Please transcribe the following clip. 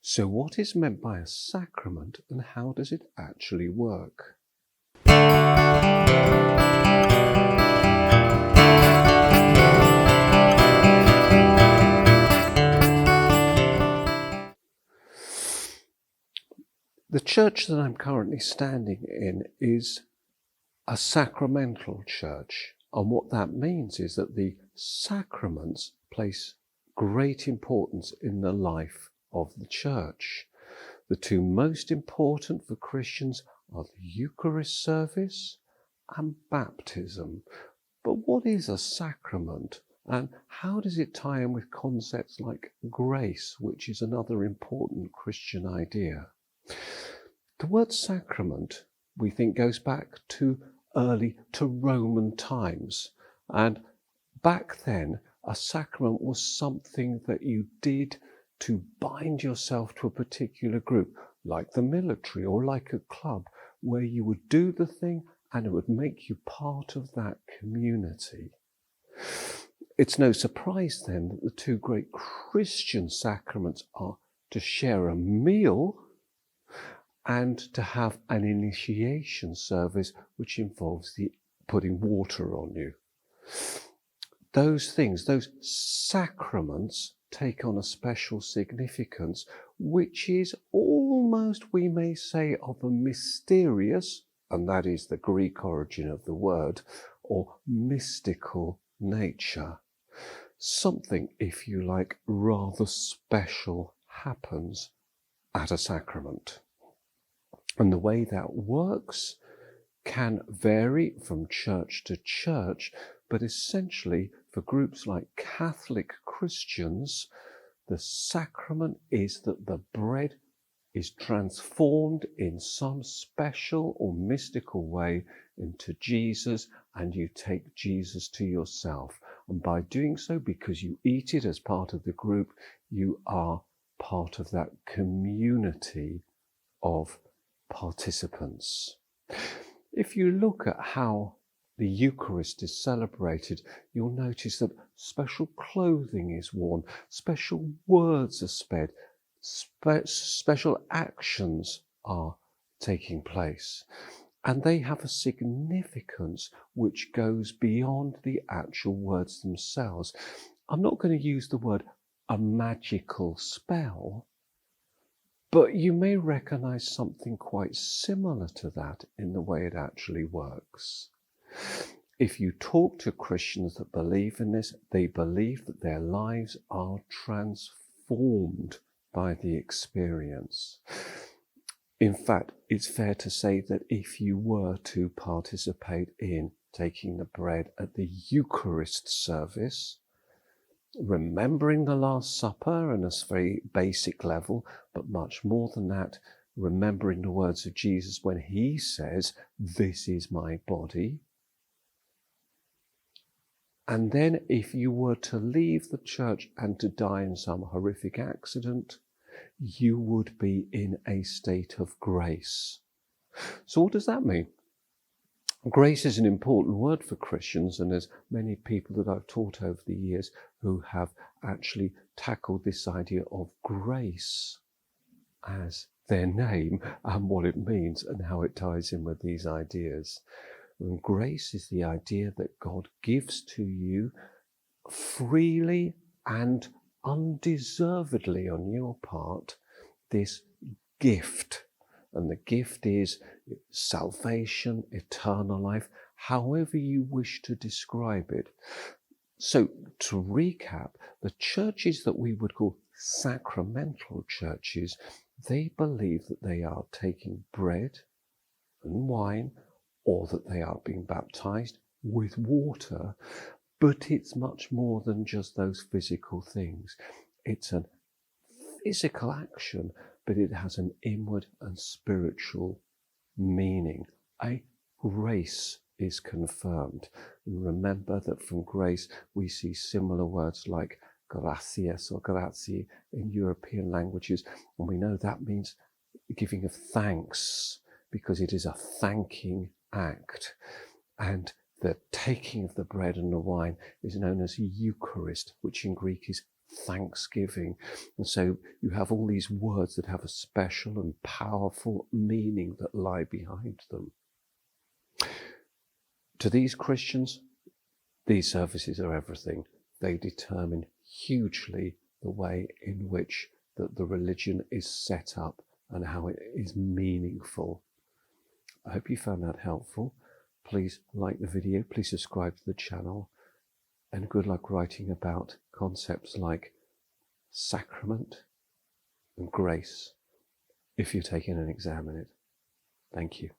So what is meant by a sacrament and how does it actually work? The church that I'm currently standing in is a sacramental church, and what that means is that the sacraments place great importance in the life of the church. The two most important for Christians are the Eucharist service and baptism. But what is a sacrament, and how does it tie in with concepts like grace, which is another important Christian idea? The word sacrament, we think, goes back to Roman times. And back then, a sacrament was something that you did to bind yourself to a particular group, like the military or like a club, where you would do the thing and it would make you part of that community. It's no surprise then that the two great Christian sacraments are to share a meal and to have an initiation service which involves the putting water on you. Those things, those sacraments, take on a special significance, which is almost, we may say, of a mysterious, and that is the Greek origin of the word, or mystical nature. Something, if you like, rather special happens at a sacrament. And the way that works can vary from church to church, but essentially for groups like Catholic Christians, the sacrament is that the bread is transformed in some special or mystical way into Jesus, and you take Jesus to yourself. And by doing so, because you eat it as part of the group, you are part of that community of participants. If you look at how the Eucharist is celebrated, you'll notice that special clothing is worn, special words are said, special actions are taking place. And they have a significance which goes beyond the actual words themselves. I'm not going to use the word a magical spell, but you may recognize something quite similar to that in the way it actually works. If you talk to Christians that believe in this, they believe that their lives are transformed by the experience. In fact, it's fair to say that if you were to participate in taking the bread at the Eucharist service, remembering the Last Supper on a very basic level, but much more than that, remembering the words of Jesus when he says, "This is my body." And then if you were to leave the church and to die in some horrific accident, you would be in a state of grace. So what does that mean? Grace is an important word for Christians, and there's many people that I've taught over the years who have actually tackled this idea of grace as their name and what it means and how it ties in with these ideas. And grace is the idea that God gives to you freely and undeservedly on your part this gift. And the gift is salvation, eternal life, however you wish to describe it. So to recap, the churches that we would call sacramental churches, they believe that they are taking bread and wine, or that they are being baptized with water, but it's much more than just those physical things. It's a physical action, but it has an inward and spiritual meaning. A grace is confirmed. And remember that from grace we see similar words like gracias or grazie in European languages, and we know that means giving of thanks, because it is a thanking act. And the taking of the bread and the wine is known as Eucharist, which in Greek is thanksgiving. And so you have all these words that have a special and powerful meaning that lie behind them. To these Christians, these services are everything. They determine hugely the way in which that the religion is set up and how it is meaningful. I hope you found that helpful. Please like the video, please subscribe to the channel, and good luck writing about concepts like sacrament and grace if you're taking an exam in it. Thank you.